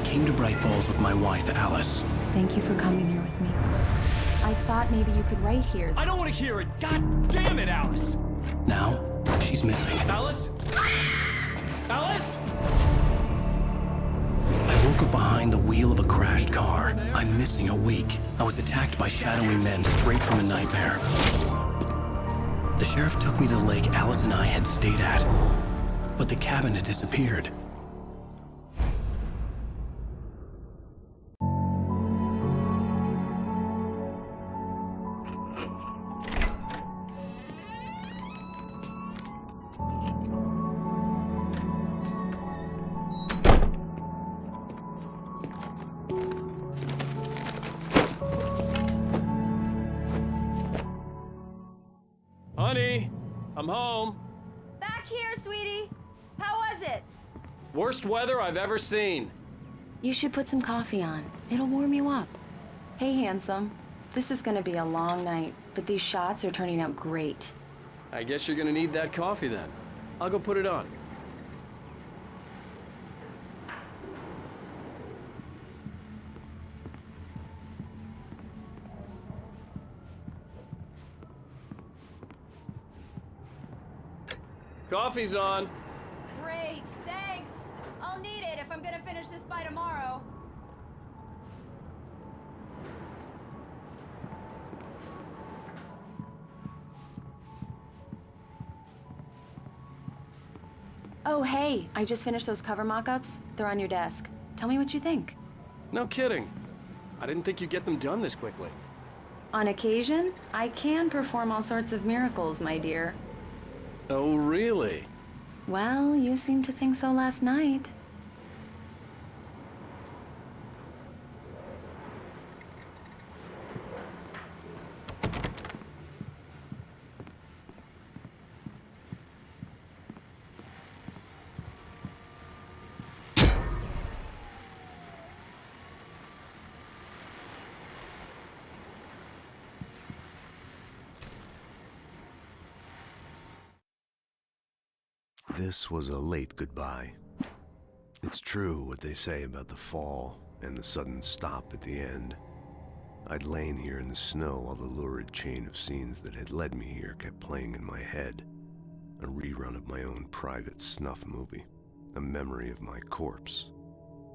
came to Bright Falls with my wife, Alice. Thank you for coming here with me. I thought maybe you could write here. I don't want to hear it! God damn it, Alice! Now, she's missing. Alice? Alice? I woke up behind the wheel of a crashed car. I'm missing a week. I was attacked by shadowy men straight from a nightmare. The sheriff took me to the lake Alice and I had stayed at, but the cabin had disappeared. Honey, I'm home. Back here, sweetie. How was it? Worst weather I've ever seen. You should put some coffee on. It'll warm you up. Hey, handsome. This is gonna be a long night, but these shots are turning out great. I guess you're gonna need that coffee then. I'll go put it on. Coffee's on. Great, thanks. I'll need it if I'm gonna finish this by tomorrow. Oh, hey, I just finished those cover mock-ups. They're on your desk. Tell me what you think. No kidding. I didn't think you'd get them done this quickly. On occasion, I can perform all sorts of miracles, my dear. Oh, really? Well, you seemed to think so last night. This was a late goodbye. It's true what they say about the fall and the sudden stop at the end. I'd lain here in the snow while the lurid chain of scenes that had led me here kept playing in my head. A rerun of my own private snuff movie. A memory of my corpse.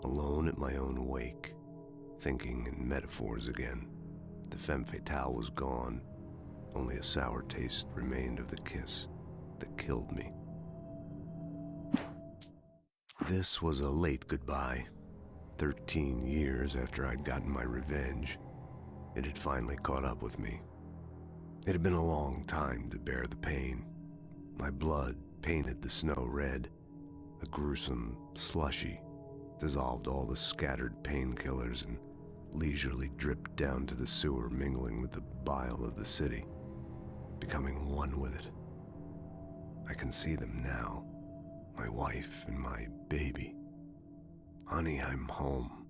Alone at my own wake. Thinking in metaphors again. The femme fatale was gone. Only a sour taste remained of the kiss that killed me. This was a late goodbye. 13 years after I'd gotten my revenge, it had finally caught up with me. It had been a long time to bear the pain. My blood painted the snow red. A gruesome slushy dissolved all the scattered painkillers and leisurely dripped down to the sewer, mingling with the bile of the city, becoming one with it. I can see them now. My wife and my baby. Honey, I'm home.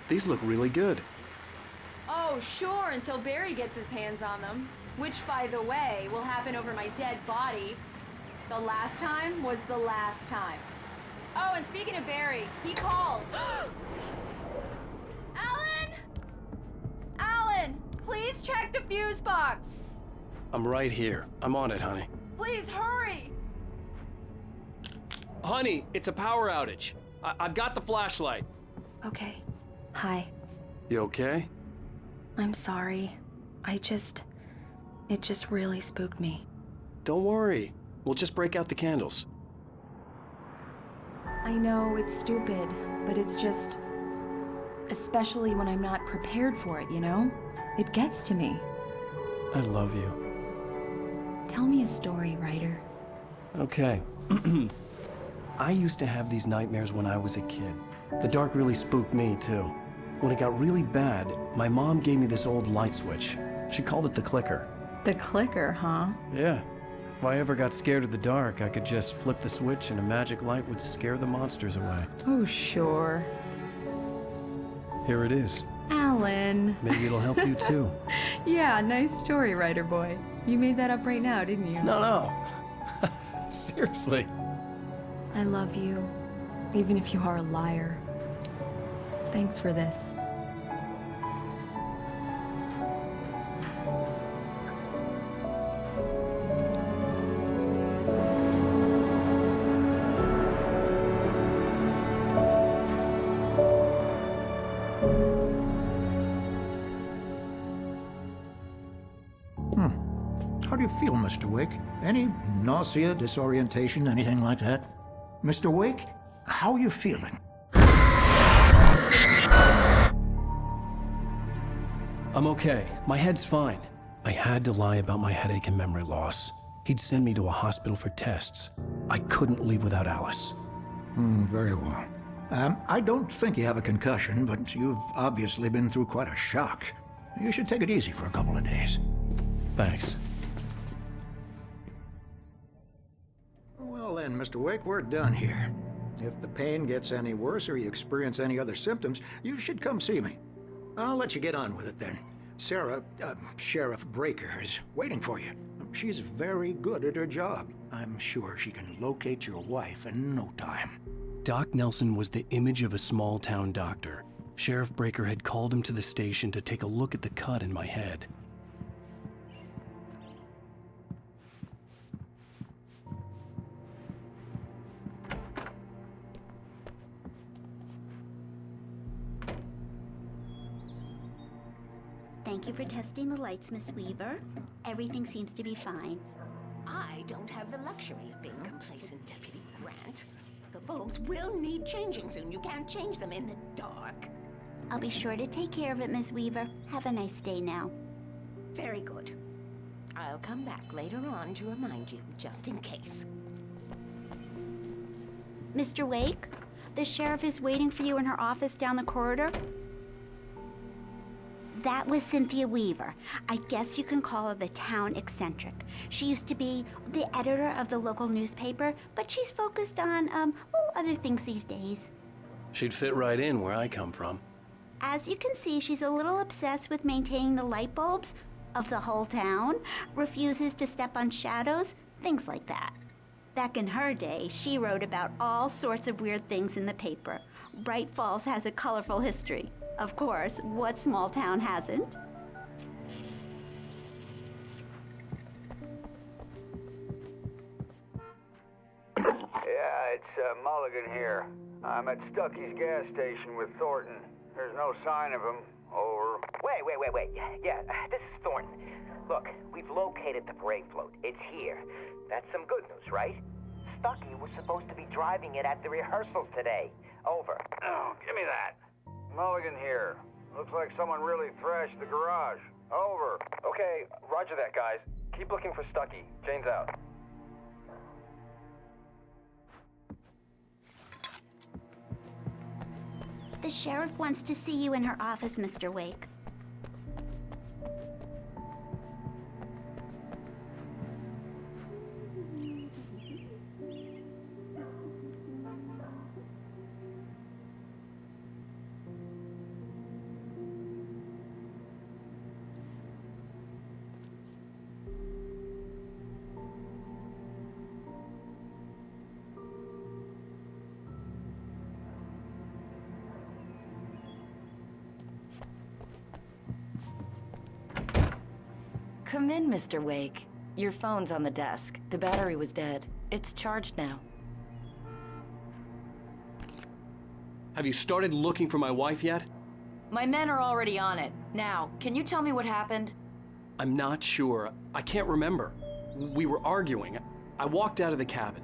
These look really good. Oh, sure, until Barry gets his hands on them. Which, by the way, will happen over my dead body. The last time was the last time. Oh, and speaking of Barry, he called. Alan! Alan! Please check the fuse box! I'm right here. I'm on it, honey. Please hurry! Honey, it's a power outage. I've got the flashlight. Okay. Hi. You okay? I'm sorry. It just really spooked me. Don't worry. We'll just break out the candles. I know it's stupid, but it's just... especially when I'm not prepared for it, you know? It gets to me. I love you. Tell me a story, writer. Okay. I used to have these nightmares when I was a kid. The dark really spooked me, too. When it got really bad, my mom gave me this old light switch. She called it the clicker. The clicker, huh? Yeah. If I ever got scared of the dark, I could just flip the switch and a magic light would scare the monsters away. Oh, sure. Here it is. Alan. Maybe it'll help you, too. Yeah, nice story, writer boy. You made that up right now, didn't you? No. Seriously. I love you, even if you are a liar. Thanks for this. How do you feel, Mr. Wake? Any nausea, disorientation, anything like that? Mr. Wake, how are you feeling? I'm okay. My head's fine. I had to lie about my headache and memory loss. He'd send me to a hospital for tests. I couldn't leave without Alice. Very well. I don't think you have a concussion, but you've obviously been through quite a shock. You should take it easy for a couple of days. Thanks. Well then, Mr. Wake, we're done here. If the pain gets any worse or you experience any other symptoms, you should come see me. I'll let you get on with it then. Sarah, Sheriff Breaker, is waiting for you. She's very good at her job. I'm sure she can locate your wife in no time. Doc Nelson was the image of a small-town doctor. Sheriff Breaker had called him to the station to take a look at the cut in my head. Thank you for testing the lights, Miss Weaver. Everything seems to be fine. I don't have the luxury of being complacent, Deputy Grant. The bulbs will need changing soon. You can't change them in the dark. I'll be sure to take care of it, Miss Weaver. Have a nice day now. Very good. I'll come back later on to remind you, just in case. Mr. Wake, the sheriff is waiting for you in her office down the corridor. That was Cynthia Weaver. I guess you can call her the town eccentric. She used to be the editor of the local newspaper, but she's focused on, other things these days. She'd fit right in where I come from. As you can see, she's a little obsessed with maintaining the light bulbs of the whole town, refuses to step on shadows, things like that. Back in her day, she wrote about all sorts of weird things in the paper. Bright Falls has a colorful history. Of course, what small town hasn't? Yeah, it's Mulligan here. I'm at Stucky's gas station with Thornton. There's no sign of him. Over. Wait. Yeah, this is Thornton. Look, we've located the Brave float. It's here. That's some good news, right? Stucky was supposed to be driving it at the rehearsals today. Over. Oh, give me that. Mulligan here. Looks like someone really thrashed the garage. Over. Okay, roger that, guys. Keep looking for Stucky. Jane's out. The sheriff wants to see you in her office, Mr. Wake. Come in, Mr. Wake. Your phone's on the desk. The battery was dead. It's charged now. Have you started looking for my wife yet? My men are already on it. Now, can you tell me what happened? I'm not sure. I can't remember. We were arguing. I walked out of the cabin.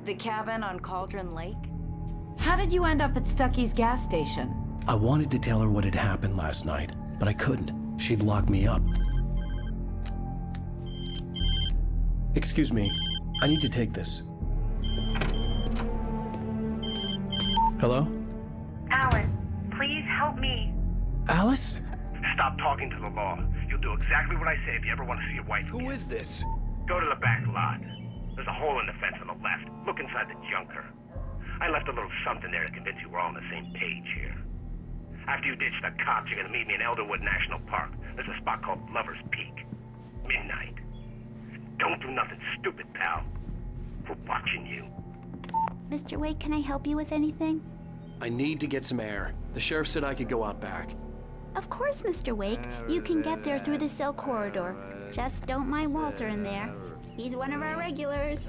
The cabin on Cauldron Lake? How did you end up at Stucky's gas station? I wanted to tell her what had happened last night, but I couldn't. She'd lock me up. Excuse me. I need to take this. Hello? Alan, please help me. Alice? Stop talking to the law. You'll do exactly what I say if you ever want to see your wife again. Who is this? Go to the back lot. There's a hole in the fence on the left. Look inside the junker. I left a little something there to convince you we're all on the same page here. After you ditch the cops, you're gonna meet me in Elderwood National Park. There's a spot called Lover's Peak. Midnight. Don't do nothing stupid, pal. We're watching you. Mr. Wake, can I help you with anything? I need to get some air. The sheriff said I could go out back. Of course, Mr. Wake. You can get there through the cell corridor. Just don't mind Walter in there. He's one of our regulars.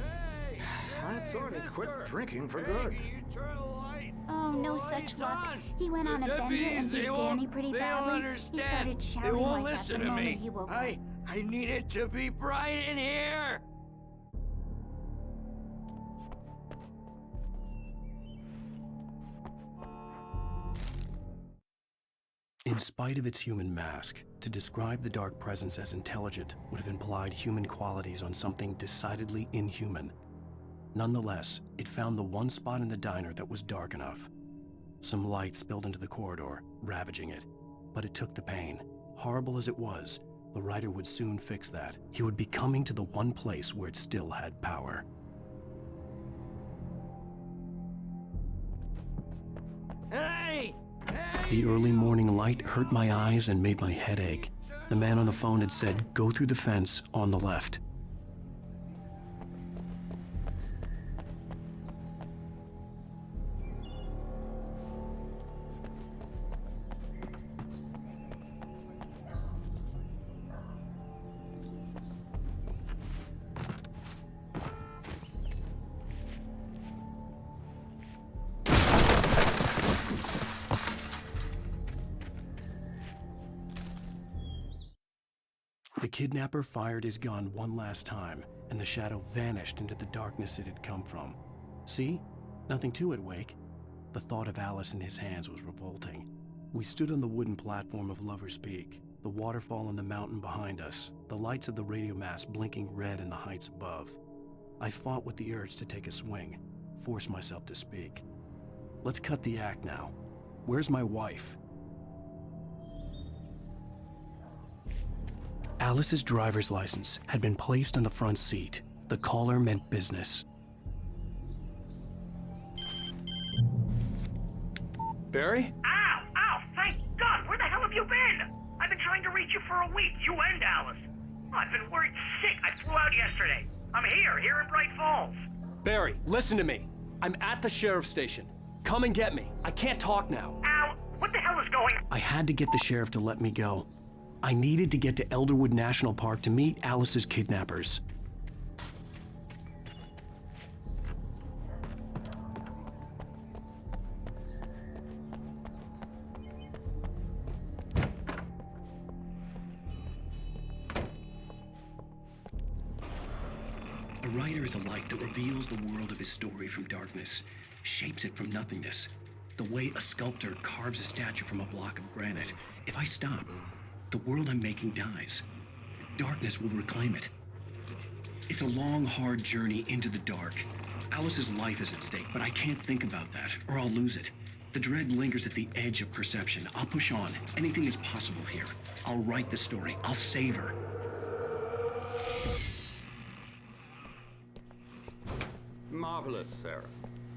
I thought he quit drinking for good. Oh, no such luck. He went on a bender and beat Danny pretty badly. He started shouting like that the moment he woke up. I need it to be bright in here. In spite of its human mask, to describe the dark presence as intelligent would have implied human qualities on something decidedly inhuman. Nonetheless, it found the one spot in the diner that was dark enough. Some light spilled into the corridor, ravaging it. But it took the pain. Horrible as it was, the writer would soon fix that. He would be coming to the one place where it still had power. Hey! The early morning light hurt my eyes and made my head ache. The man on the phone had said, "Go through the fence on the left." The kidnapper fired his gun one last time, and the shadow vanished into the darkness it had come from. See? Nothing to it, Wake. The thought of Alice in his hands was revolting. We stood on the wooden platform of Lover's Peak, the waterfall on the mountain behind us, the lights of the radio mast blinking red in the heights above. I fought with the urge to take a swing, force myself to speak. Let's cut the act now. Where's my wife? Alice's driver's license had been placed on the front seat. The caller meant business. Barry? Ow! Ow! Thank God! Where the hell have you been? I've been trying to reach you for a week, you and Alice. I've been worried sick. I flew out yesterday. I'm here in Bright Falls. Barry, listen to me. I'm at the sheriff's station. Come and get me. I can't talk now. Ow! What the hell is going on? I had to get the sheriff to let me go. I needed to get to Elderwood National Park to meet Alice's kidnappers. A writer is a light that reveals the world of his story from darkness, shapes it from nothingness. The way a sculptor carves a statue from a block of granite. If I stop, the world I'm making dies. Darkness will reclaim it. It's a long, hard journey into the dark. Alice's life is at stake, but I can't think about that, or I'll lose it. The dread lingers at the edge of perception. I'll push on. Anything is possible here. I'll write the story. I'll save her. Marvelous, Sarah.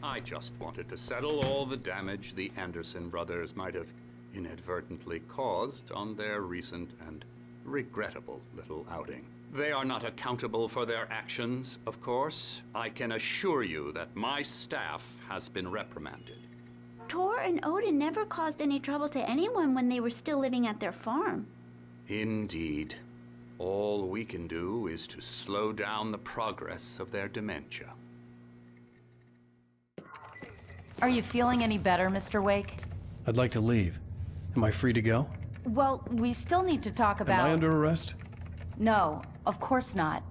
I just wanted to settle all the damage the Anderson brothers might have inadvertently caused on their recent and regrettable little outing. They are not accountable for their actions, of course. I can assure you that my staff has been reprimanded. Tor and Odin never caused any trouble to anyone when they were still living at their farm. Indeed. All we can do is to slow down the progress of their dementia. Are you feeling any better, Mr. Wake? I'd like to leave. Am I free to go? Well, we still need to talk about... Am I under arrest? No, of course not.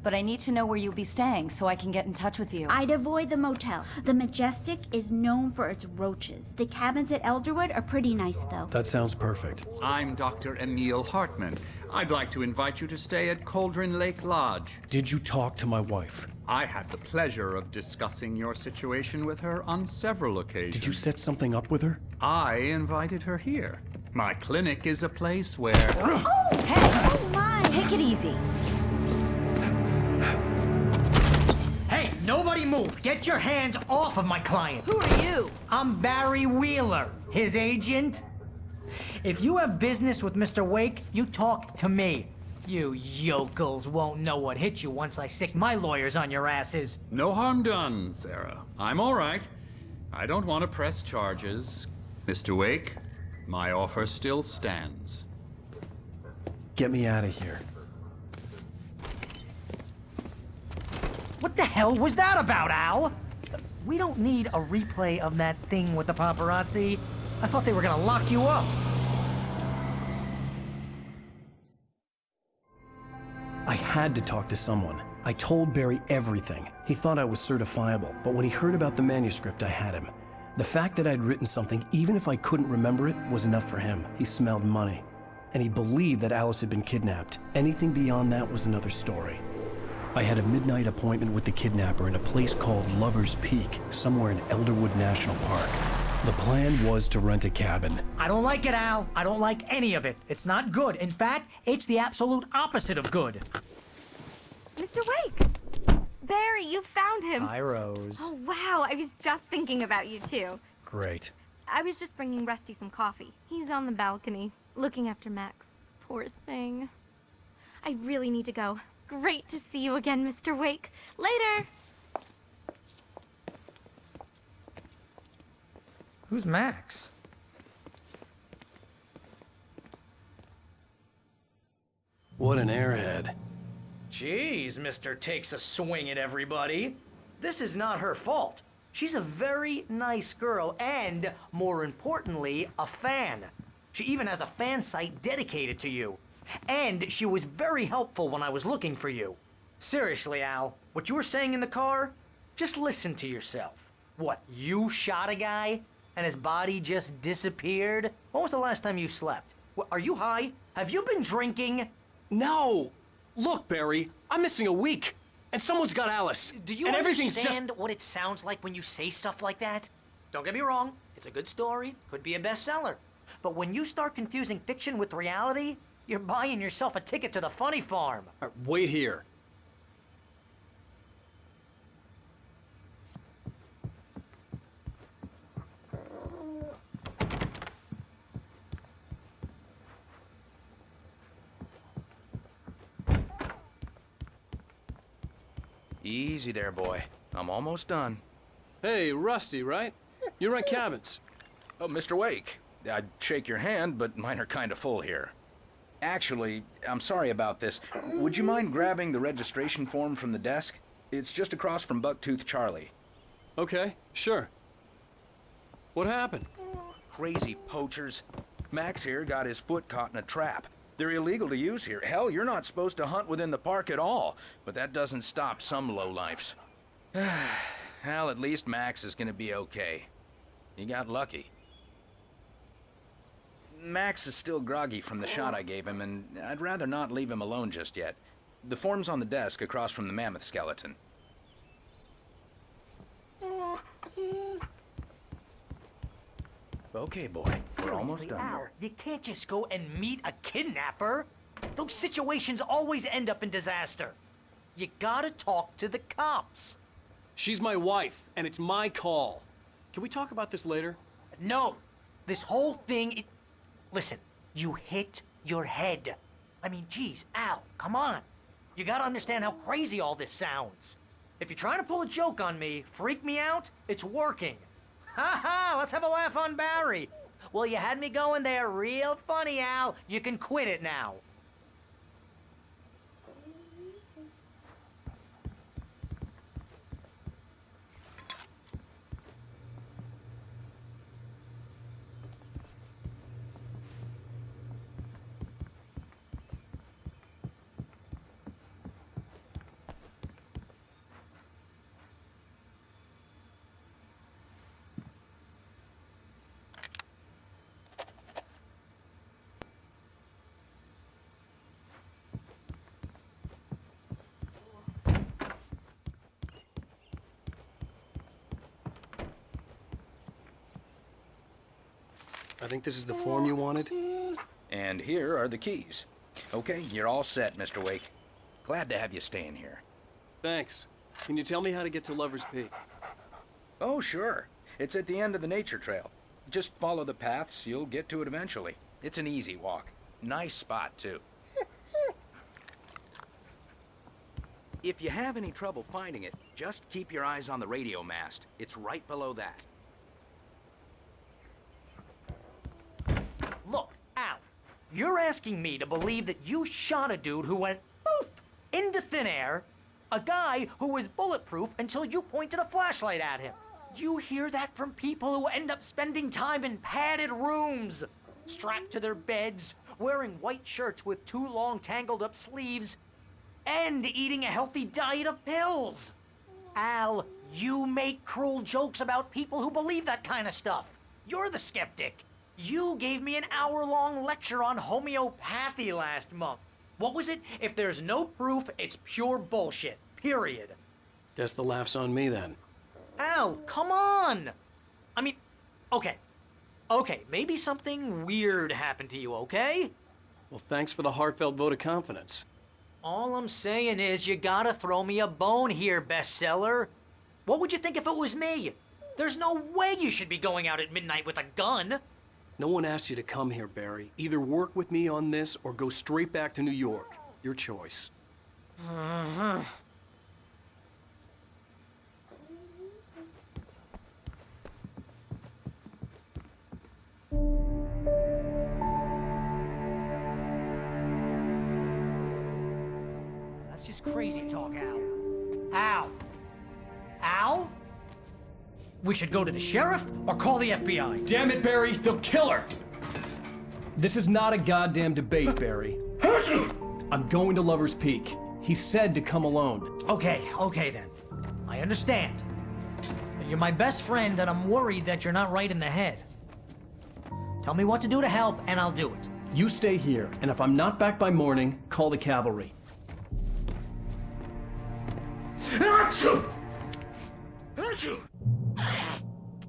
But I need to know where you'll be staying so I can get in touch with you. I'd avoid the motel. The Majestic is known for its roaches. The cabins at Elderwood are pretty nice, though. That sounds perfect. I'm Dr. Emil Hartman. I'd like to invite you to stay at Cauldron Lake Lodge. Did you talk to my wife? I had the pleasure of discussing your situation with her on several occasions. Did you set something up with her? I invited her here. My clinic is a place where... Oh! Hey! Oh, my! Take it easy. Hey, nobody move! Get your hands off of my client! Who are you? I'm Barry Wheeler, his agent. If you have business with Mr. Wake, you talk to me. You yokels won't know what hit you once I sick my lawyers on your asses. No harm done, Sarah. I'm all right. I don't want to press charges. Mr. Wake, my offer still stands. Get me out of here. What the hell was that about, Al? We don't need a replay of that thing with the paparazzi. I thought they were gonna lock you up. I had to talk to someone. I told Barry everything. He thought I was certifiable, but when he heard about the manuscript, I had him. The fact that I'd written something, even if I couldn't remember it, was enough for him. He smelled money. And he believed that Alice had been kidnapped. Anything beyond that was another story. I had a midnight appointment with the kidnapper in a place called Lover's Peak, somewhere in Elderwood National Park. The plan was to rent a cabin. I don't like it, Al. I don't like any of it. It's not good. In fact, it's the absolute opposite of good. Mr. Wake! Barry, you found him. Hi, Rose. Oh, wow. I was just thinking about you, too. Great. I was just bringing Rusty some coffee. He's on the balcony, looking after Max. Poor thing. I really need to go. Great to see you again, Mr. Wake. Later! Who's Max? What an airhead. Jeez, Mr. Takes a swing at everybody. This is not her fault. She's a very nice girl and, more importantly, a fan. She even has a fan site dedicated to you. And she was very helpful when I was looking for you. Seriously, Al, what you were saying in the car? Just listen to yourself. What, you shot a guy and his body just disappeared? When was the last time you slept? What, are you high? Have you been drinking? No! Look, Barry, I'm missing a week. And someone's got Alice. Do you and understand what it sounds like when you say stuff like that? Don't get me wrong, it's a good story, could be a bestseller. But when you start confusing fiction with reality, you're buying yourself a ticket to the funny farm. All right, wait here. Easy there, boy. I'm almost done. Hey, Rusty, right? You rent cabins. Oh, Mr. Wake. I'd shake your hand, but mine are kind of full here. Actually, I'm sorry about this. Would you mind grabbing the registration form from the desk? It's just across from Bucktooth Charlie. Okay, sure. What happened? Crazy poachers. Max here got his foot caught in a trap. They're illegal to use here. Hell, you're not supposed to hunt within the park at all. But that doesn't stop some lowlifes. Well, at least Max is gonna be okay. He got lucky. Max is still groggy from the shot I gave him, and I'd rather not leave him alone just yet. The form's on the desk across from the mammoth skeleton. Okay, boy. We're almost done Al, here. you can't just go and meet a kidnapper. Those situations always end up in disaster. You gotta talk to the cops. She's my wife, and it's my call. Can we talk about this later? No. This whole thing, listen, you hit your head. I mean, geez, Al, come on. You gotta understand how crazy all this sounds. If you're trying to pull a joke on me, freak me out, it's working. Ha ha, let's have a laugh on Barry. Well, you had me going there real funny, Al. You can quit it now. I think this is the form you wanted. And here are the keys. Okay, you're all set, Mr. Wake. Glad to have you staying here. Thanks. Can you tell me how to get to Lover's Peak? Oh, sure. It's at the end of the nature trail. Just follow the paths, you'll get to it eventually. It's an easy walk. Nice spot, too. If you have any trouble finding it, just keep your eyes on the radio mast. It's right below that. Look, Al, you're asking me to believe that you shot a dude who went poof into thin air, a guy who was bulletproof until you pointed a flashlight at him. You hear that from people who end up spending time in padded rooms, strapped to their beds, wearing white shirts with too long tangled up sleeves, and eating a healthy diet of pills. Al, you make cruel jokes about people who believe that kind of stuff. You're the skeptic. You gave me an hour-long lecture on homeopathy last month. What was it? If there's no proof, it's pure bullshit. Period. Guess the laugh's on me then. Al, come on! I mean, okay. Okay, maybe something weird happened to you, okay? Well, thanks for the heartfelt vote of confidence. All I'm saying is you gotta throw me a bone here, bestseller. What would you think if it was me? There's no way you should be going out at midnight with a gun. No one asked you to come here, Barry. Either work with me on this or go straight back to New York. Your choice. That's just crazy talk, Al. Al? Al? We should go to the sheriff or call the FBI. Damn it, Barry, they'll kill her! This is not a goddamn debate, Barry. I'm going to Lover's Peak. He said to come alone. Okay then. I understand. You're my best friend and I'm worried that you're not right in the head. Tell me what to do to help and I'll do it. You stay here, and if I'm not back by morning, call the cavalry.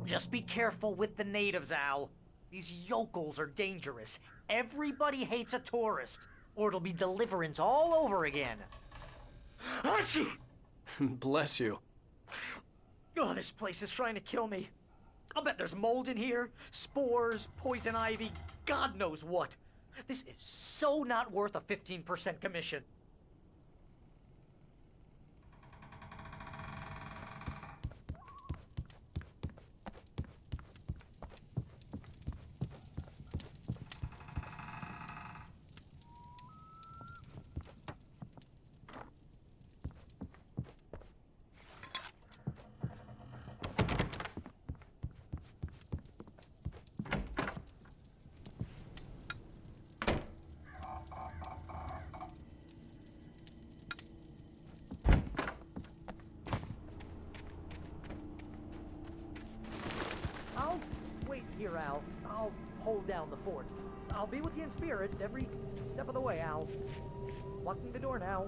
Just be careful with the natives, Al. These yokels are dangerous. Everybody hates a tourist, or it'll be Deliverance all over again. Bless you. Oh, this place is trying to kill me. I'll bet there's mold in here, spores, poison ivy, God knows what. This is so not worth a 15% commission. I'll wait here, Al. I'll hold down the fort. I'll be with you in spirit every step of the way, Al. Locking the door now.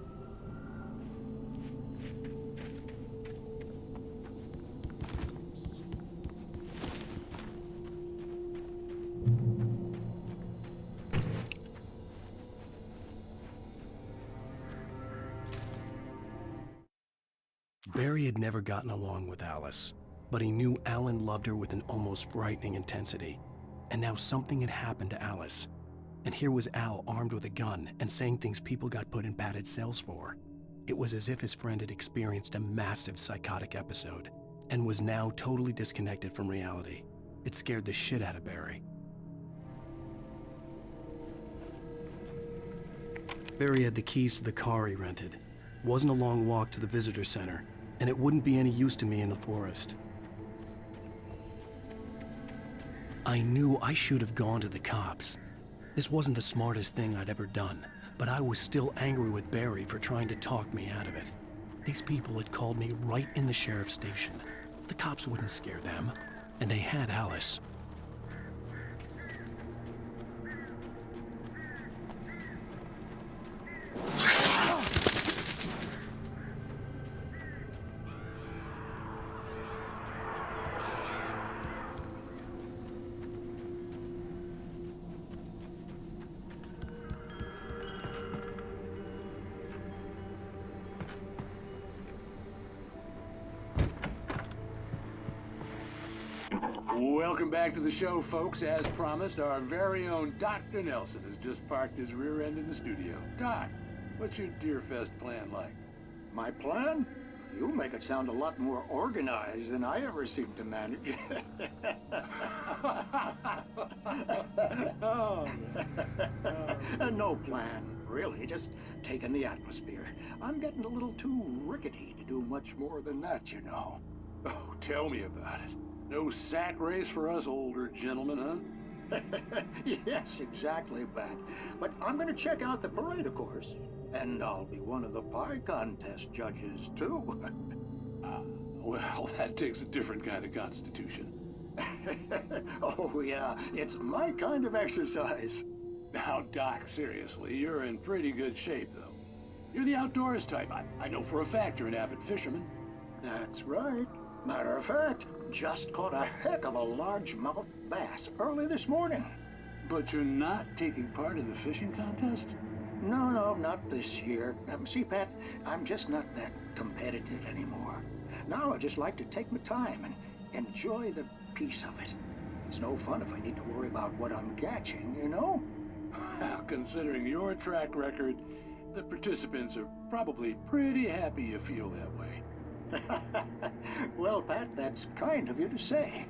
Barry had never gotten along with Alice, but he knew Alan loved her with an almost frightening intensity. And now something had happened to Alice. And here was Al armed with a gun and saying things people got put in padded cells for. It was as if his friend had experienced a massive psychotic episode and was now totally disconnected from reality. It scared the shit out of Barry. Barry had the keys to the car he rented. It wasn't a long walk to the visitor center, and it wouldn't be any use to me in the forest. I knew I should have gone to the cops. This wasn't the smartest thing I'd ever done, but I was still angry with Barry for trying to talk me out of it. These people had called me right in the sheriff's station. The cops wouldn't scare them, and they had Alice. Welcome back to the show, folks. As promised, our very own Dr. Nelson has just parked his rear end in the studio. Doc, what's your Deerfest plan like? My plan? You make it sound a lot more organized than I ever seem to manage. No plan, really, just taking the atmosphere. I'm getting a little too rickety to do much more than that, you know. Oh, tell me about it. No sack race for us older gentlemen, huh? Yes, exactly, Bat. But I'm gonna check out the parade, of course. And I'll be one of the pie contest judges, too. Well, that takes a different kind of constitution. Oh, yeah, it's my kind of exercise. Now, Doc, seriously, you're in pretty good shape, though. You're the outdoors type. I know for a fact you're an avid fisherman. That's right. Matter of fact, just caught a heck of a largemouth bass early this morning. But you're not taking part in the fishing contest? No, not this year. See, Pat, I'm just not that competitive anymore. Now I just like to take my time and enjoy the peace of it. It's no fun if I need to worry about what I'm catching, you know? Well, considering your track record, the participants are probably pretty happy you feel that way. Well, Pat, that's kind of you to say.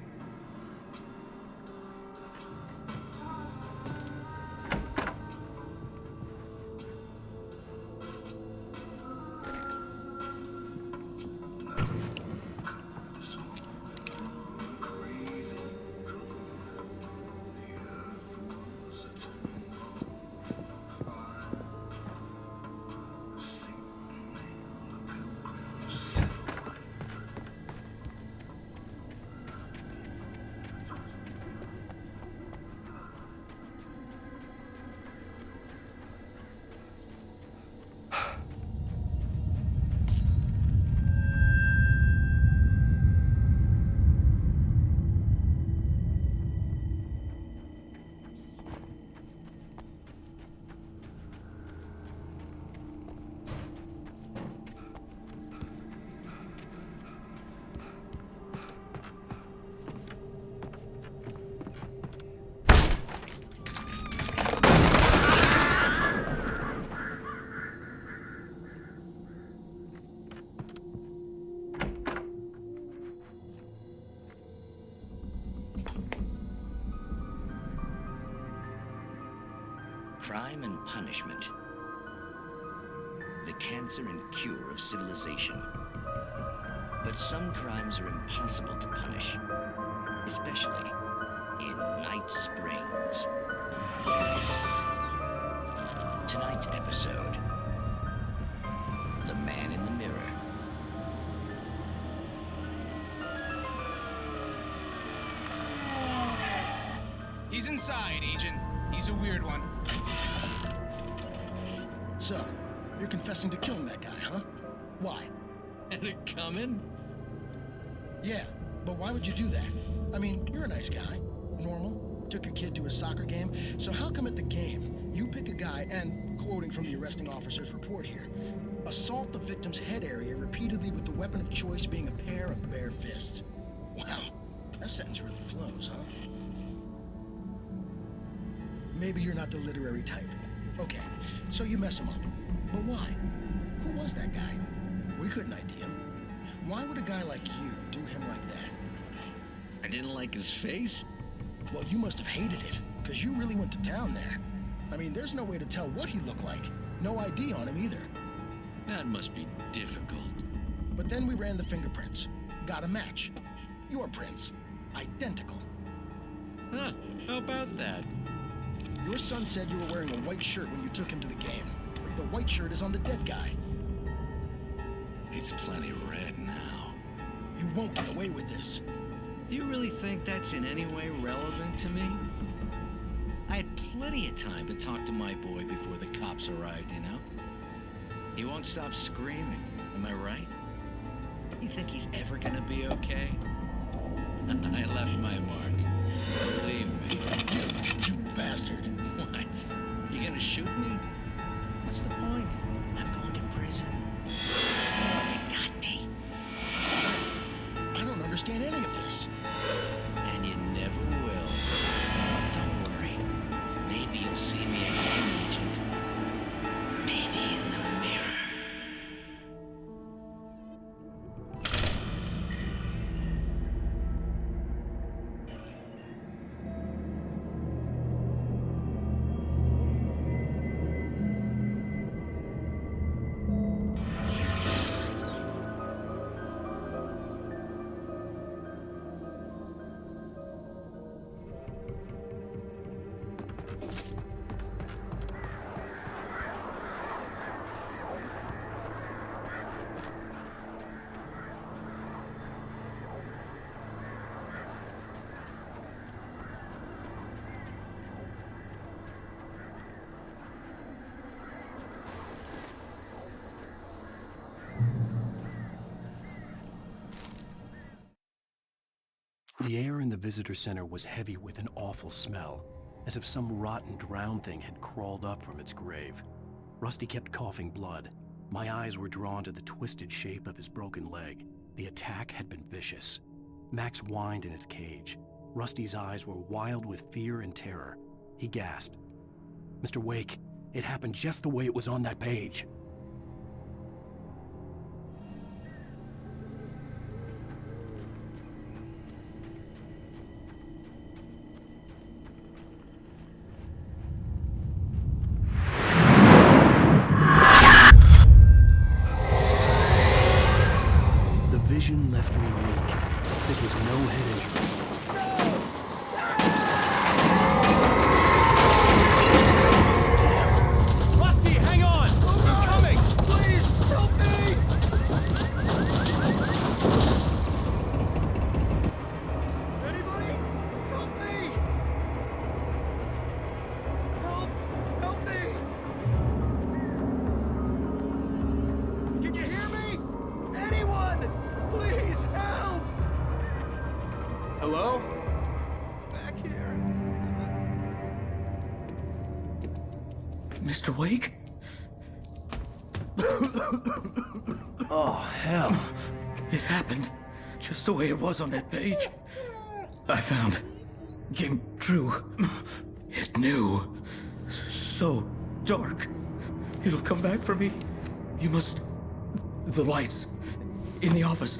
Crime and punishment. The cancer and cure of civilization. But some crimes are impossible to punish, especially in Night Springs. Tonight's episode, The Man in the Mirror. He's inside, Agent. He's a weird one. So, you're confessing to killing that guy, huh? Why? Had it coming? Yeah, but why would you do that? I mean, you're a nice guy. Normal. Took your kid to a soccer game. So how come at the game, you pick a guy and, quoting from the arresting officer's report here, assault the victim's head area repeatedly with the weapon of choice being a pair of bare fists? Wow, that sentence really flows, huh? Maybe you're not the literary type. Okay, so you mess him up. But why? Who was that guy? We couldn't ID him. Why would a guy like you do him like that? I didn't like his face? Well, you must have hated it, because you really went to town there. I mean, there's no way to tell what he looked like. No ID on him either. That must be difficult. But then we ran the fingerprints. Got a match. Your prints. Identical. Huh, how about that? Your son said you were wearing a white shirt when you took him to the game. The white shirt is on the dead guy. It's plenty red now. You won't get away with this. Do you really think that's in any way relevant to me? I had plenty of time to talk to my boy before the cops arrived, you know? He won't stop screaming, am I right? You think he's ever gonna be okay? I left my mark. Believe me. You bastard. What? You gonna shoot me? What's the point? I'm going to prison. You got me. I don't understand any of this. And you never will. Don't worry. Maybe you'll see me again, Agent. Maybe in the mirror. The air in the visitor center was heavy with an awful smell, as if some rotten drowned thing had crawled up from its grave. Rusty kept coughing blood. My eyes were drawn to the twisted shape of his broken leg. The attack had been vicious. Max whined in his cage. Rusty's eyes were wild with fear and terror. He gasped. "Mr. Wake, it happened just the way it was on that page." The vision left me weak. This was no head injury. Rusty, hang on! I'm coming! Please, help me! Anybody? Help me! Help me! Can you hear me? Anyone? Please, help! Hello? Back here. Mr. Wake? Oh, hell. It happened just the way it was on that page. I found. Came true. It knew. So dark. It'll come back for me. You must. The lights. In the office.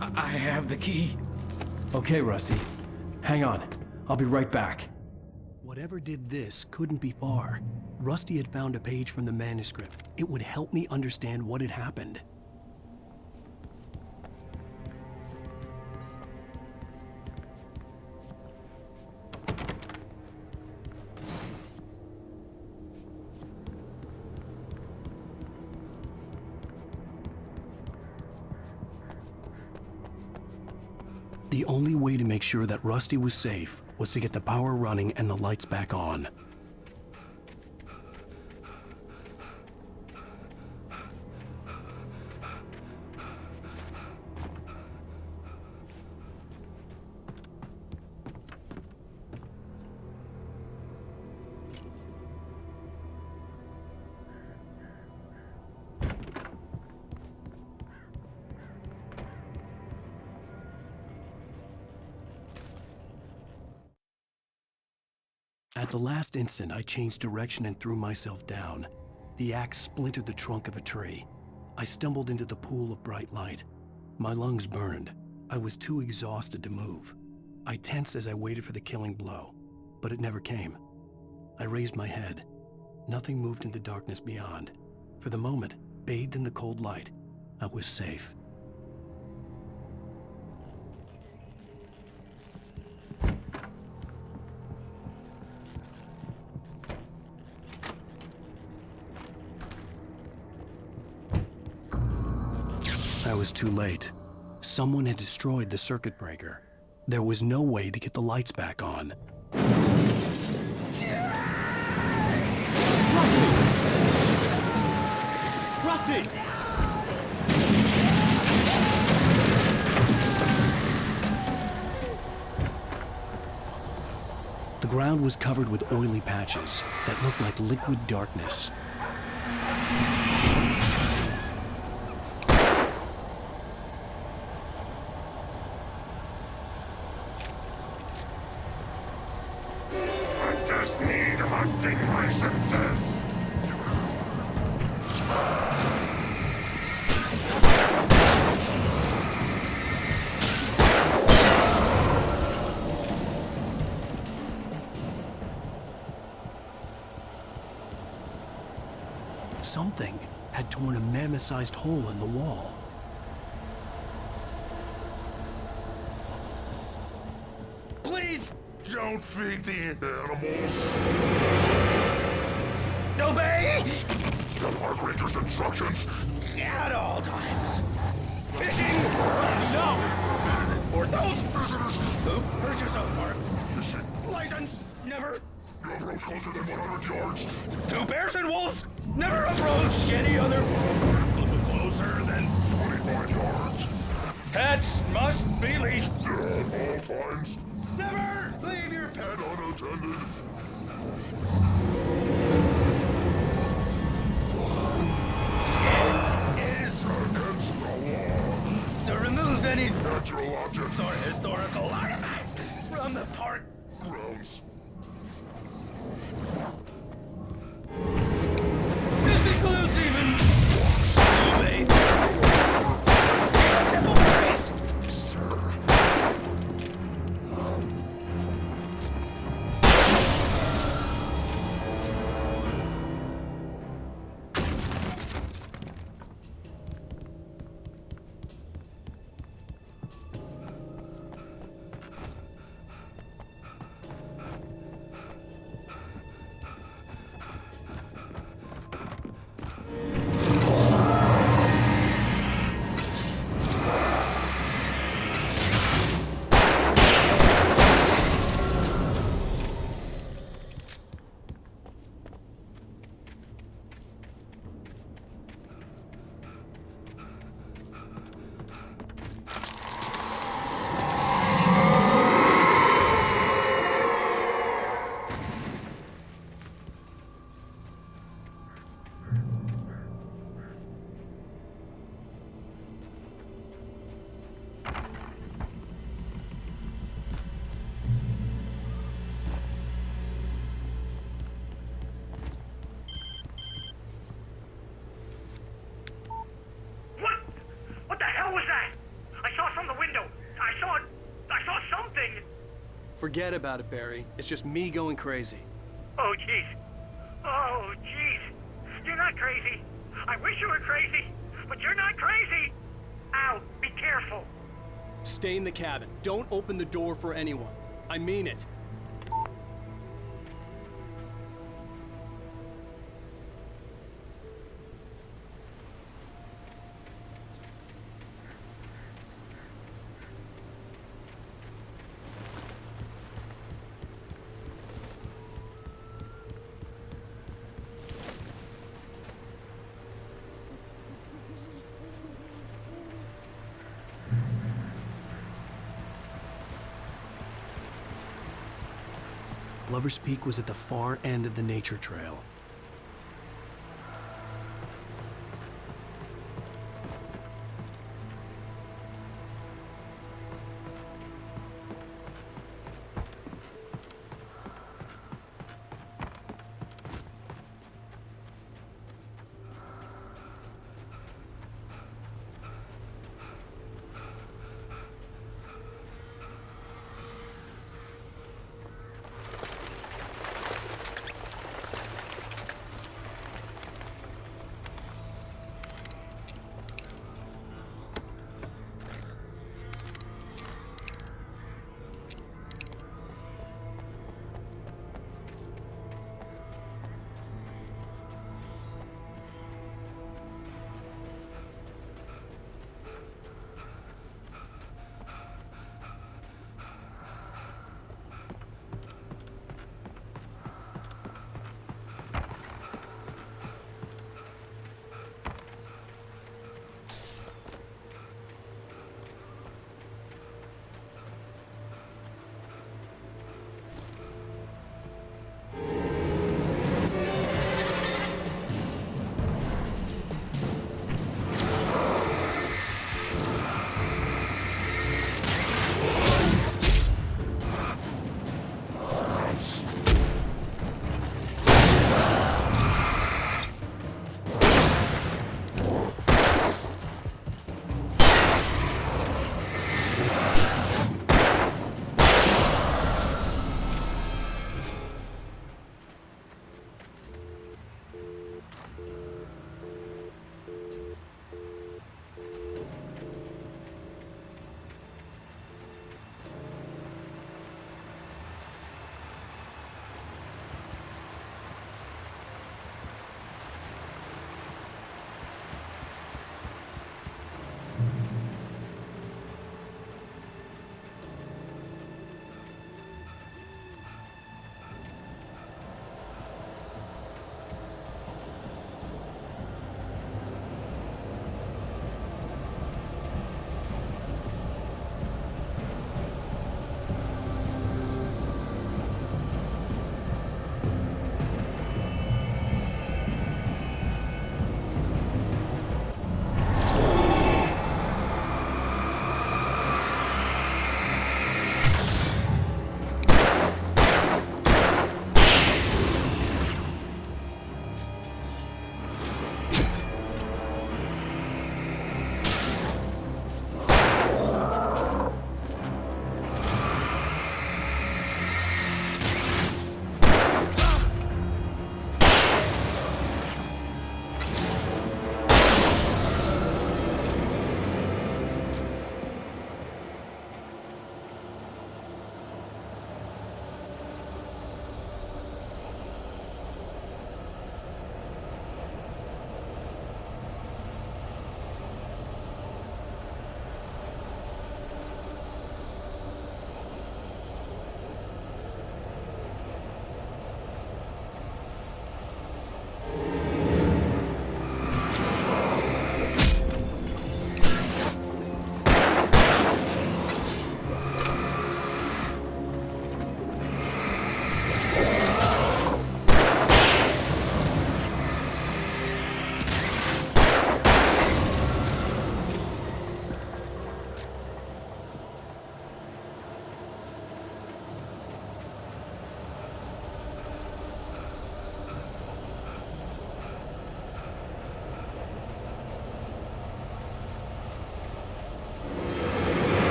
I have the key. Okay, Rusty. Hang on. I'll be right back. Whatever did this couldn't be far. Rusty had found a page from the manuscript. It would help me understand what had happened. The only way to make sure that Rusty was safe was to get the power running and the lights back on. At the last instant, I changed direction and threw myself down. The axe splintered the trunk of a tree. I stumbled into the pool of bright light. My lungs burned. I was too exhausted to move. I tensed as I waited for the killing blow, but it never came. I raised my head. Nothing moved in the darkness beyond. For the moment, bathed in the cold light, I was safe. I was too late. Someone had destroyed the circuit breaker. There was no way to get the lights back on. Rusty! The ground was covered with oily patches that looked like liquid darkness. I just need hunting licenses. Something had torn a mammoth-sized hole in the wall. Please don't feed the animals. Obey! The park ranger's instructions. At all times. Fishing! No! For those visitors who purchase a park license, never. You approach closer than 100 yards. To bears and wolves, never approach any other. Closer than 25 yards. Pets must be leashed. At all times. Never leave your pet unattended. It is against the law to remove any natural objects or historical artifacts from the park grounds. This includes even simple waste. What the hell was that? I saw from the window. I saw something. Forget about it, Barry. It's just me going crazy. Oh, jeez. Oh, jeez. You're not crazy. I wish you were crazy, but you're not crazy. Ow, be careful. Stay in the cabin. Don't open the door for anyone. I mean it. Lover's Peak was at the far end of the nature trail.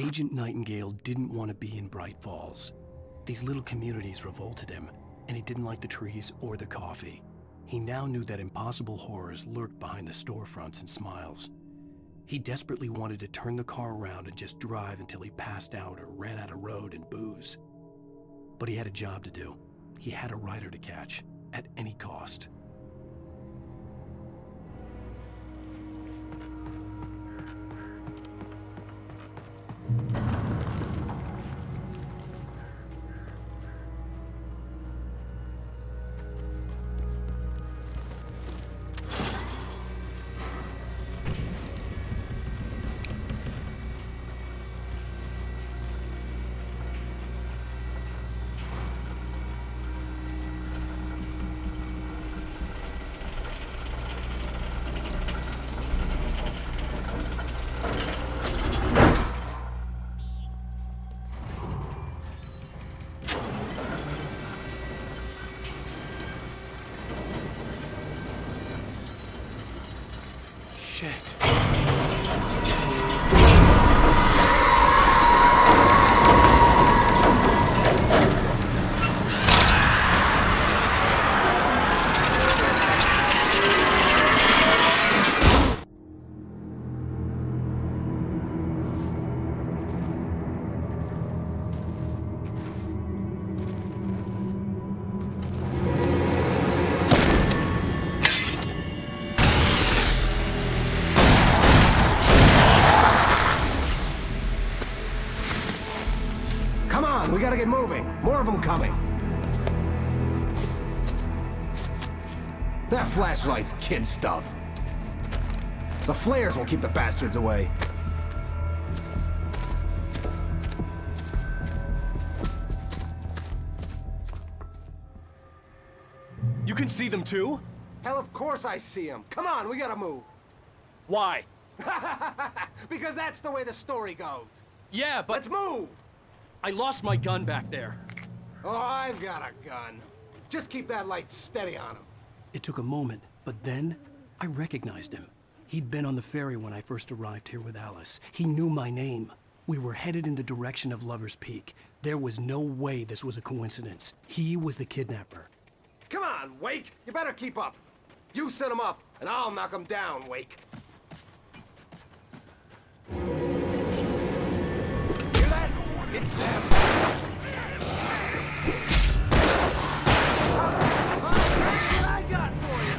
Agent Nightingale didn't want to be in Bright Falls. These little communities revolted him, and he didn't like the trees or the coffee. He now knew that impossible horrors lurked behind the storefronts and smiles. He desperately wanted to turn the car around and just drive until he passed out or ran out of road and booze. But he had a job to do. He had a rider to catch, at any cost. Shit. We gotta get moving. More of them coming. That flashlight's kid stuff. The flares will keep the bastards away. You can see them too? Hell, of course I see them. Come on, we gotta move. Why? Because that's the way the story goes. Yeah, but... Let's move! I lost my gun back there. Oh, I've got a gun. Just keep that light steady on him. It took a moment, but then I recognized him. He'd been on the ferry when I first arrived here with Alice. He knew my name. We were headed in the direction of Lover's Peak. There was no way this was a coincidence. He was the kidnapper. Come on, Wake! You better keep up. You set him up, and I'll knock him down, Wake. Hear that? It's them! What I got for you?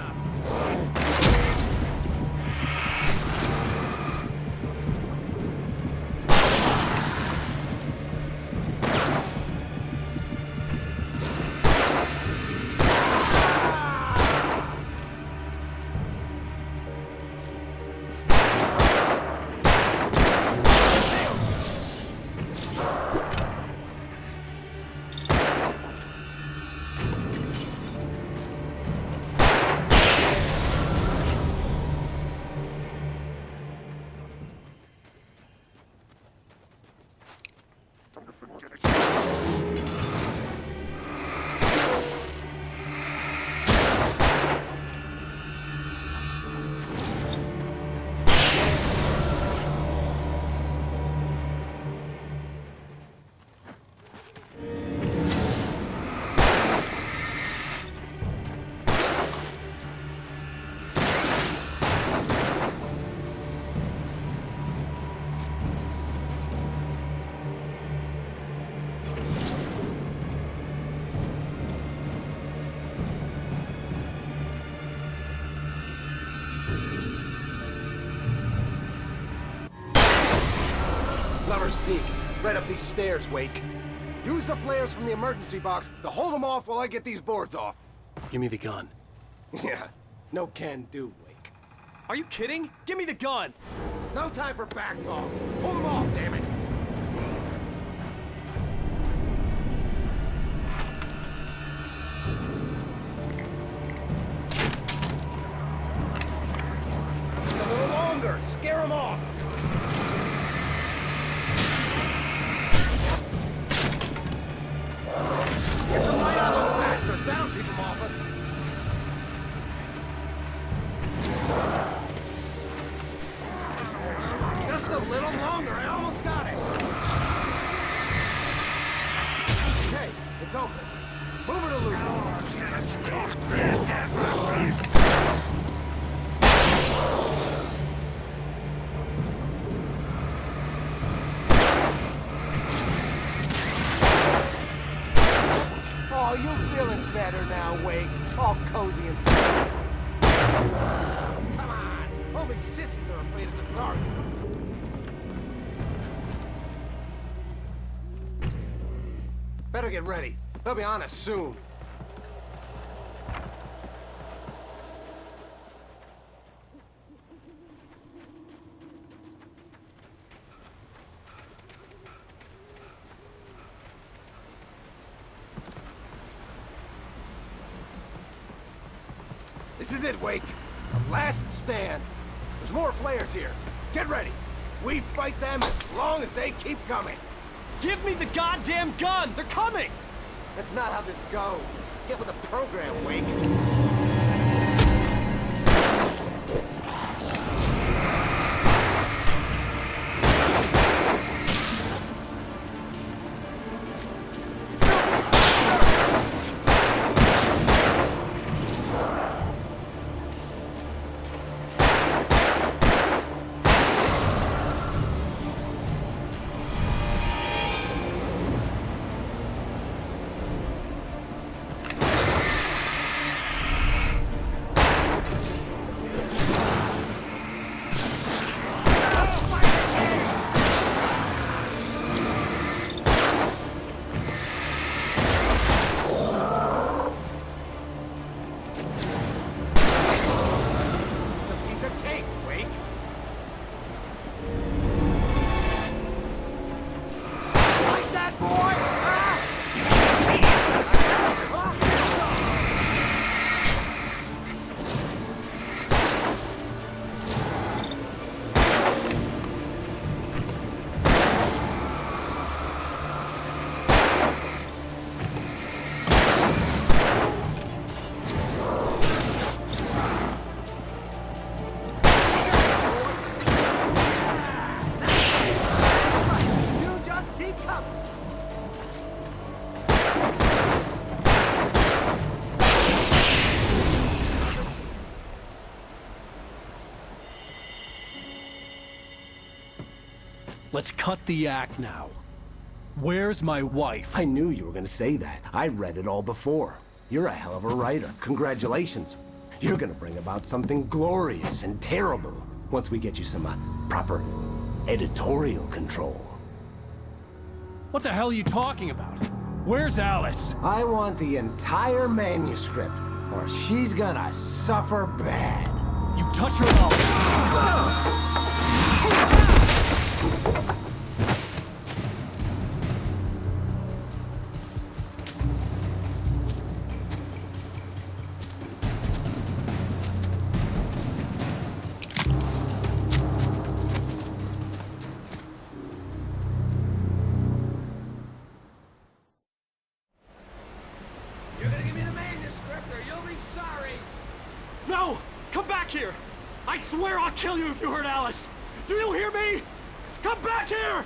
Lover's Peak. Right up these stairs, Wake. Use the flares from the emergency box to hold them off while I get these boards off. Give me the gun. Yeah, no can do, Wake. Are you kidding? Give me the gun! No time for back talk. Pull them off, damn it! Just a little longer. Scare them off. Get some light on those bastards. That'll keep them off us. Just a little longer. I almost got it. It's open. Move it or lose Oh, you feeling better now, Wake? All cozy and safe. Come on! Only sissies are afraid of the dark. Better get ready. They'll be on us soon. This is it, Wake. The last stand. There's more flares here. Get ready. We fight them as long as they keep coming. Give me the goddamn gun! They're coming! That's not how this goes. Get with the program, Wake. Let's cut the act now. Where's my wife? I knew you were gonna say that. I read it all before. You're a hell of a writer. Congratulations. You're gonna bring about something glorious and terrible once we get you some proper editorial control. What the hell are you talking about? Where's Alice? I want the entire manuscript, or she's gonna suffer bad. You touch her up. No! Come back here! I swear I'll kill you if you hurt Alice! Do you hear me? Come back here!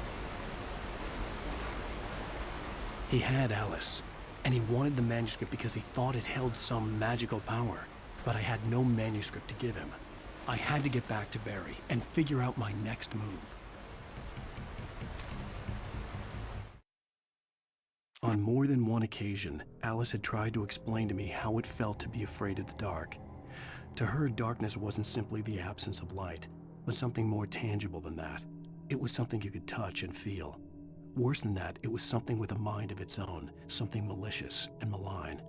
He had Alice, and he wanted the manuscript because he thought it held some magical power. But I had no manuscript to give him. I had to get back to Barry and figure out my next move. On more than one occasion, Alice had tried to explain to me how it felt to be afraid of the dark. To her, darkness wasn't simply the absence of light, but something more tangible than that. It was something you could touch and feel. Worse than that, it was something with a mind of its own, something malicious and malign.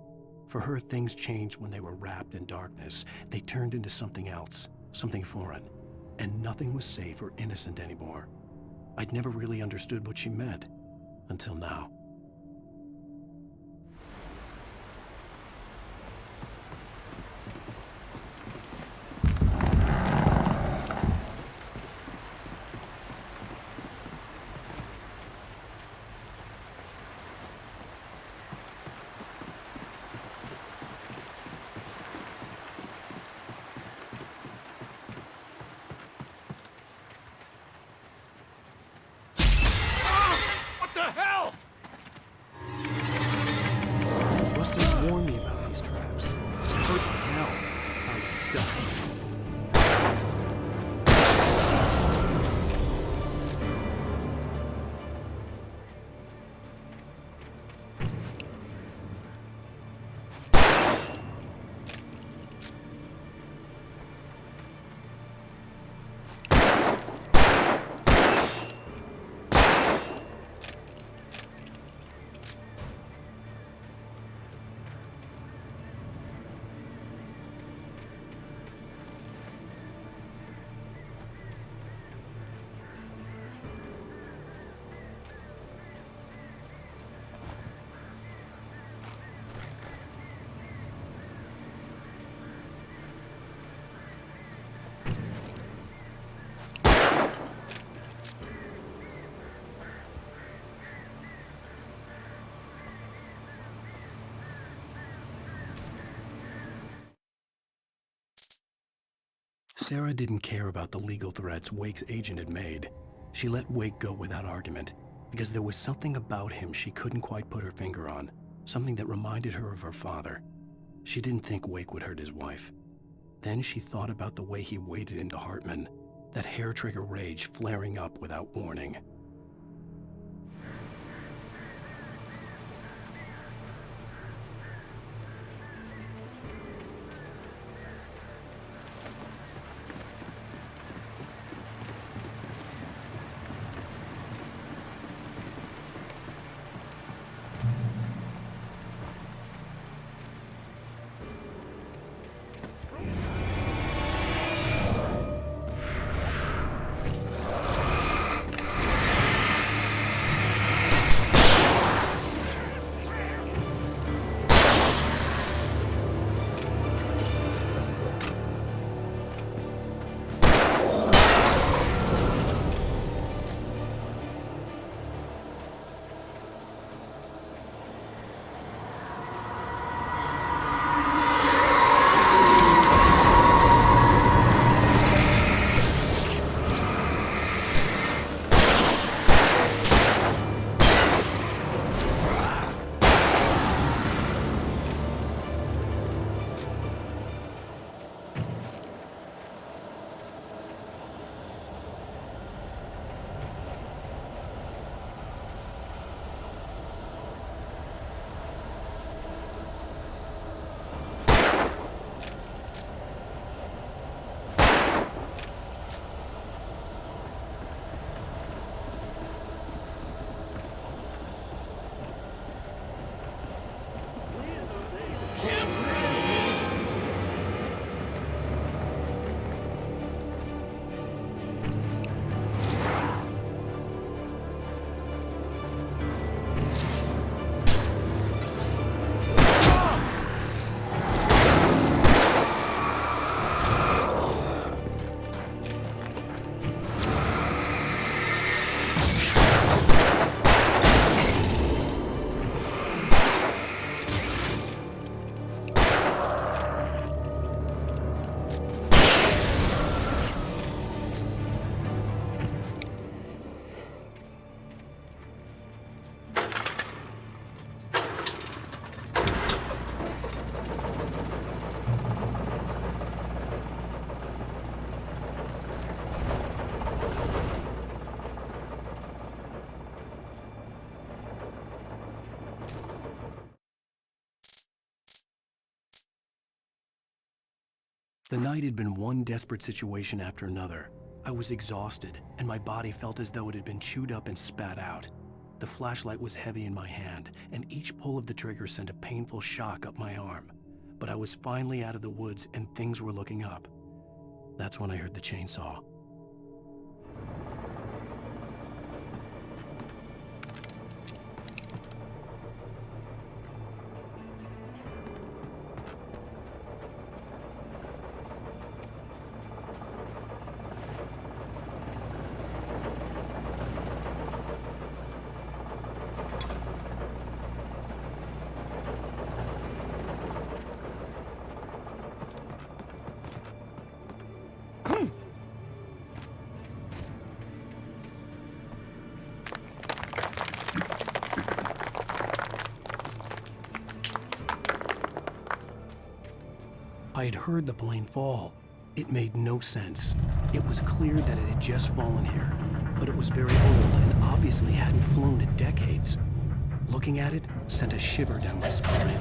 For her, things changed when they were wrapped in darkness. They turned into something else, something foreign, and nothing was safe or innocent anymore. I'd never really understood what she meant, until now. Sarah didn't care about the legal threats Wake's agent had made. She let Wake go without argument, because there was something about him she couldn't quite put her finger on, something that reminded her of her father. She didn't think Wake would hurt his wife. Then she thought about the way he waded into Hartman, that hair-trigger rage flaring up without warning. The night had been one desperate situation after another. I was exhausted, and my body felt as though it had been chewed up and spat out. The flashlight was heavy in my hand, and each pull of the trigger sent a painful shock up my arm. But I was finally out of the woods, and things were looking up. That's when I heard the chainsaw. I had heard the plane fall. It made no sense. It was clear that it had just fallen here, but it was very old and obviously hadn't flown in decades. Looking at it sent a shiver down my spine.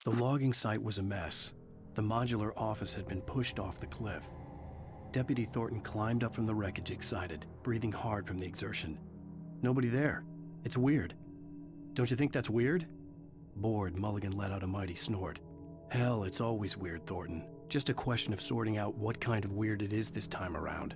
The logging site was a mess. The modular office had been pushed off the cliff. Deputy Thornton climbed up from the wreckage excited, breathing hard from the exertion. Nobody there. It's weird. Don't you think that's weird? Bored, Mulligan let out a mighty snort. Hell, it's always weird, Thornton. Just a question of sorting out what kind of weird it is this time around.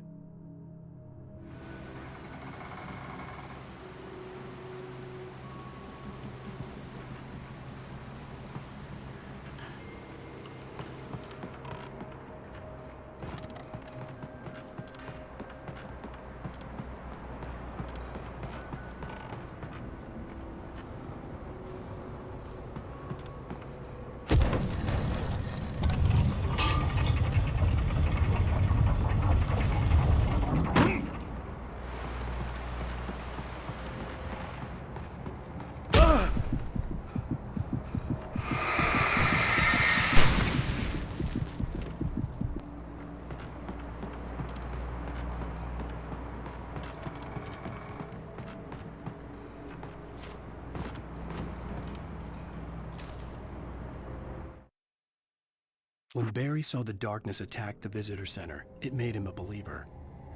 When Barry saw the darkness attack the visitor center, it made him a believer.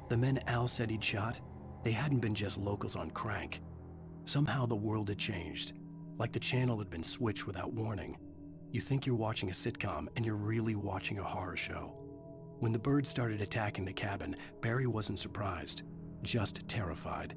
The men Al said he'd shot, they hadn't been just locals on crank. Somehow the world had changed, like the channel had been switched without warning. You think you're watching a sitcom, and you're really watching a horror show. When the birds started attacking the cabin, Barry wasn't surprised, just terrified.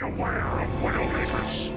aware of Widowmakers.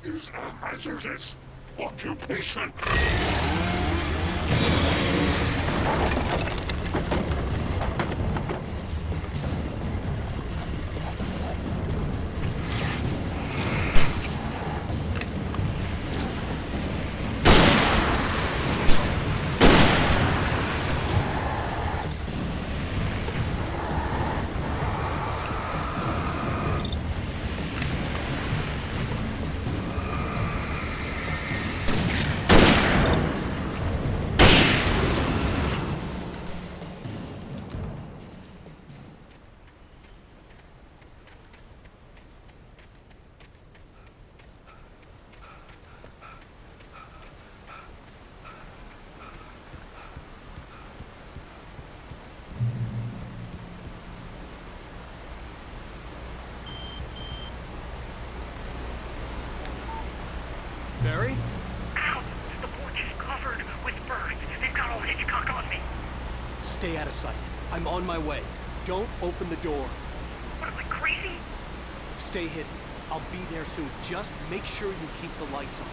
Is a hazardous occupation. Barry? Ow! The porch is covered with birds. They've got old Hitchcock on me. Stay out of sight. I'm on my way. Don't open the door. What am I, crazy? Stay hidden. I'll be there soon. Just make sure you keep the lights on.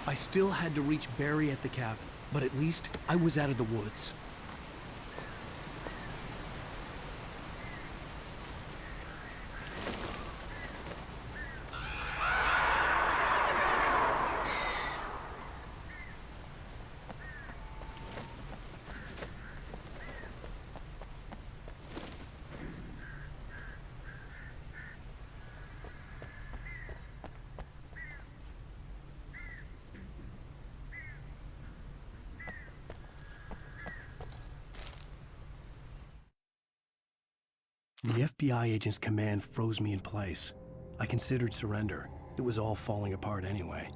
I still had to reach Barry at the cabin, but at least I was out of the woods. The FBI agent's command froze me in place. I considered surrender. It was all falling apart anyway.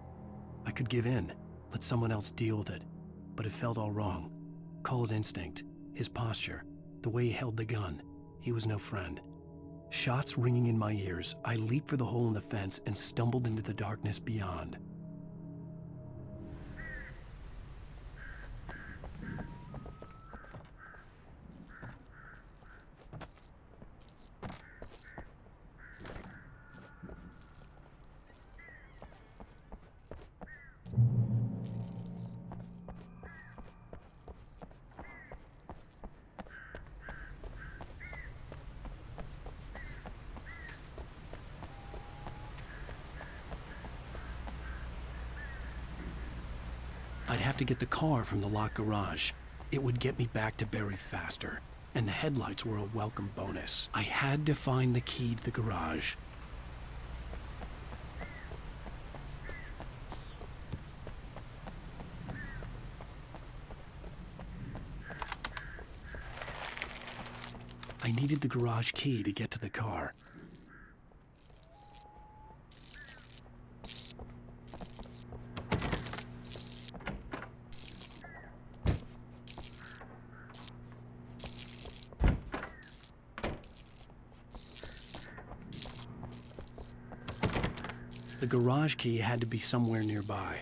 I could give in, let someone else deal with it, but it felt all wrong. Call it instinct, his posture, the way he held the gun. He was no friend. Shots ringing in my ears, I leaped for the hole in the fence and stumbled into the darkness beyond. I'd have to get the car from the locked garage. It would get me back to Barry faster, and the headlights were a welcome bonus. I had to find the key to the garage. I needed the garage key to get to the car. The garage key had to be somewhere nearby.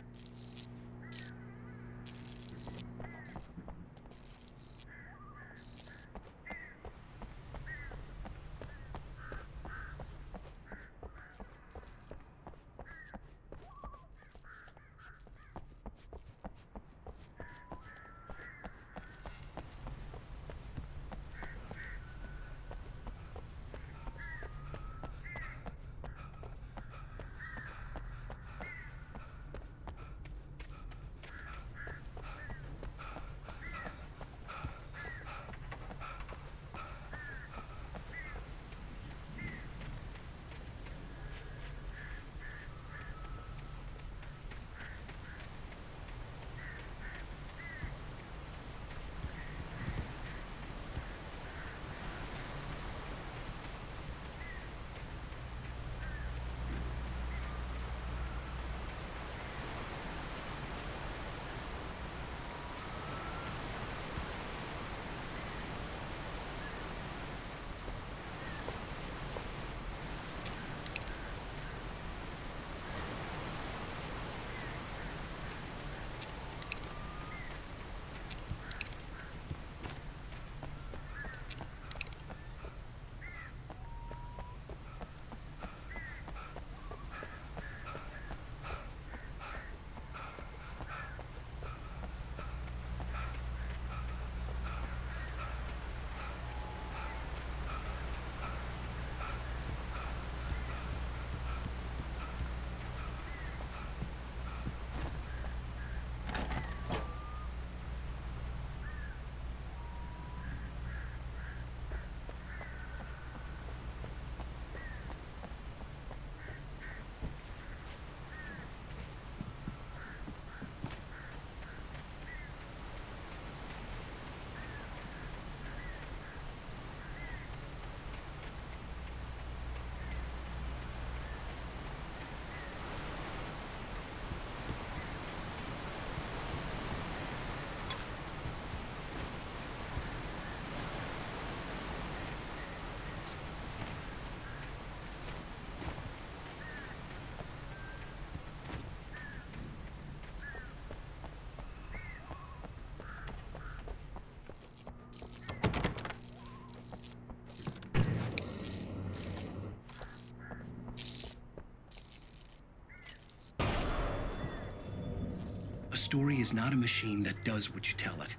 A story is not a machine that does what you tell it.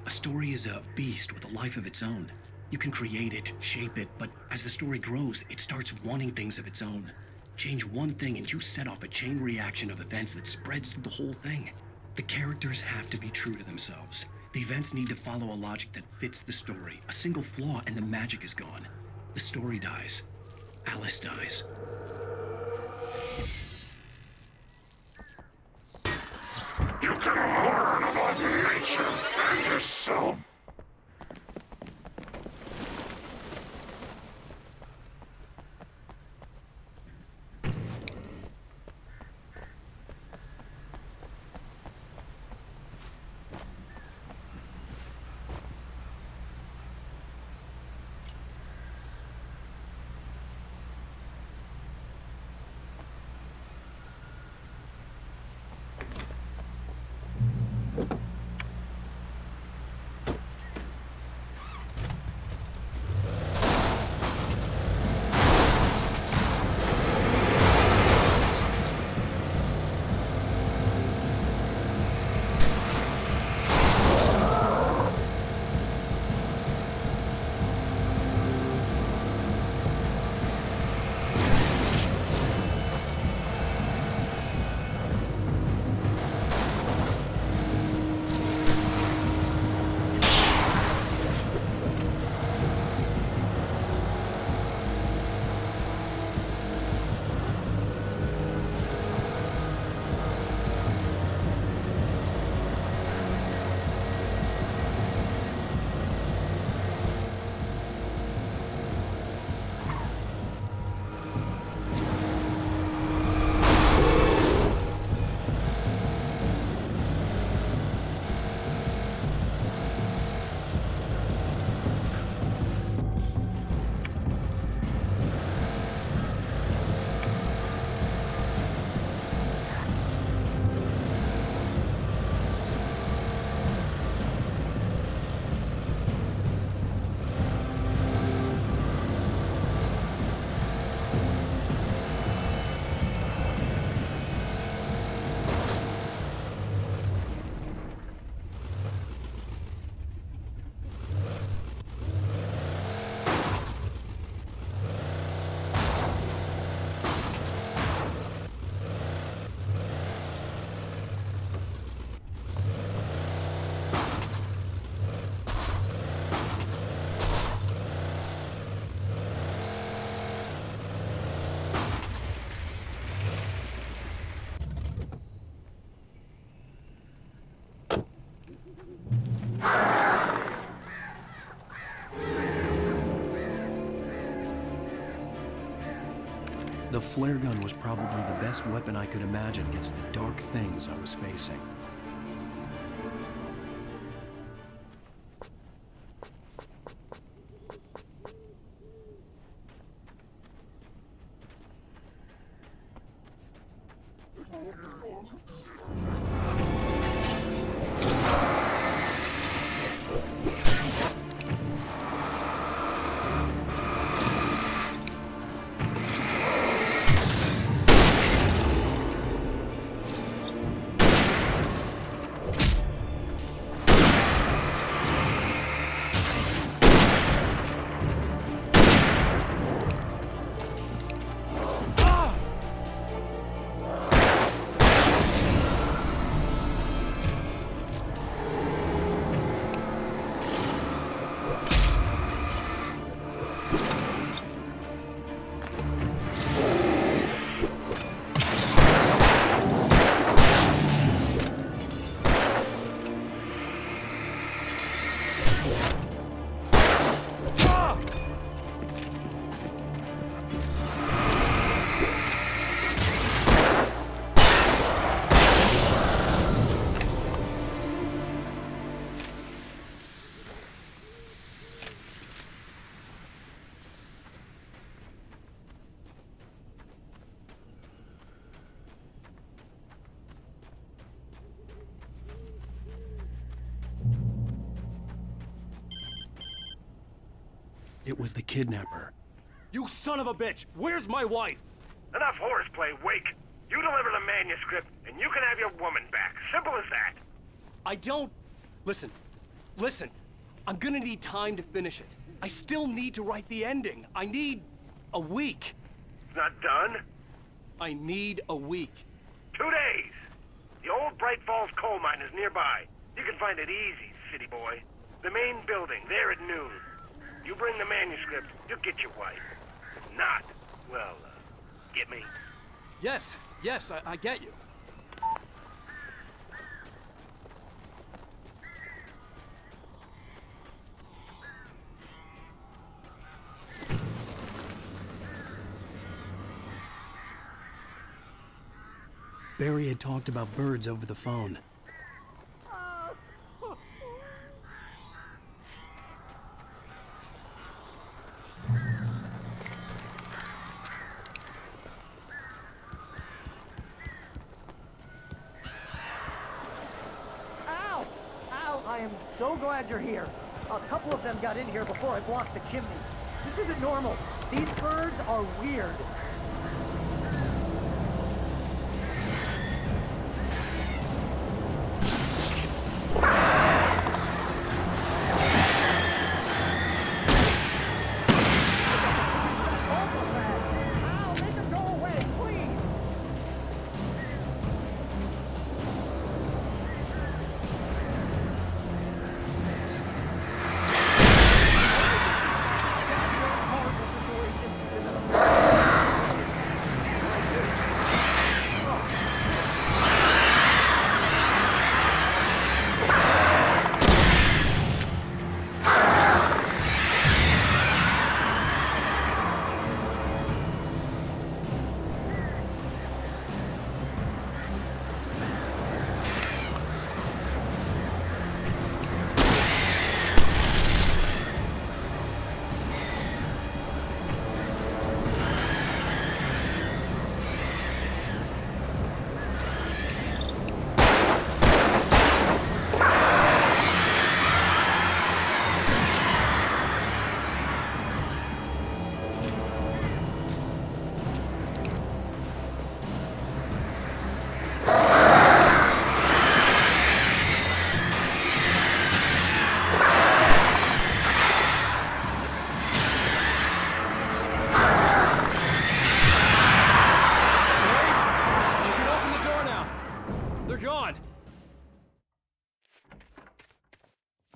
A story is a beast with a life of its own. You can create it, shape it, but as the story grows, it starts wanting things of its own. Change one thing and you set off a chain reaction of events that spreads through the whole thing. The characters have to be true to themselves. The events need to follow a logic that fits the story. A single flaw and the magic is gone. The story dies. Alice dies. You can learn about nature and yourself. The flare gun was probably the best weapon I could imagine against the dark things I was facing. It was the kidnapper. You son of a bitch! Where's my wife? Enough horseplay, Wake. You deliver the manuscript, and you can have your woman back. Simple as that. I don't... Listen. I'm gonna need time to finish it. I still need to write the ending. I need a week. It's not done? I need a week. 2 days. The old Bright Falls coal mine is nearby. You can find it easy, city boy. The main building, there at noon. You bring the manuscript, you'll get your wife. If not, well, get me? Yes, I get you. Barry had talked about birds over the phone. I am so glad you're here. A couple of them got in here before I blocked the chimney. This isn't normal. These birds are weird.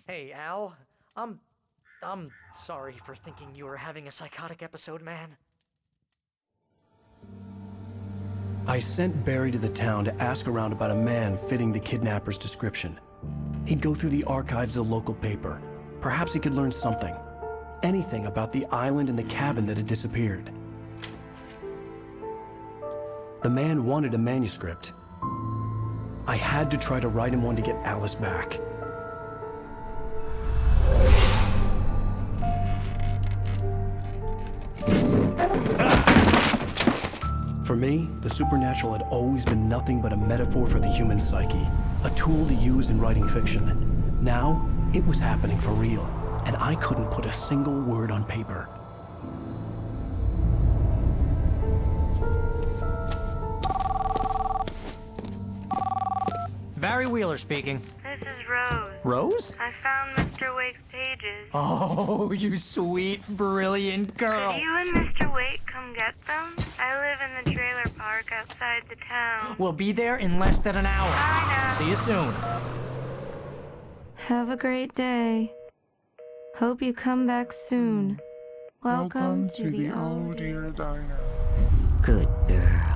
Hey, Al. I'm sorry for thinking you were having a psychotic episode, man. I sent Barry to the town to ask around about a man fitting the kidnapper's description. He'd go through the archives of the local paper. Perhaps he could learn something. Anything about the island and the cabin that had disappeared. The man wanted a manuscript. I had to try to write him one to get Alice back. For me, the supernatural had always been nothing but a metaphor for the human psyche, a tool to use in writing fiction. Now, it was happening for real, and I couldn't put a single word on paper. Barry Wheeler speaking. This is Rose. Rose? I found Mr. Wake's pages. Oh, you sweet, brilliant girl. Could you and Mr. Wake come get them? I live in the trailer park outside the town. We'll be there in less than an hour. I know. See you soon. Have a great day. Hope you come back soon. Welcome to the old dear diner. Good girl.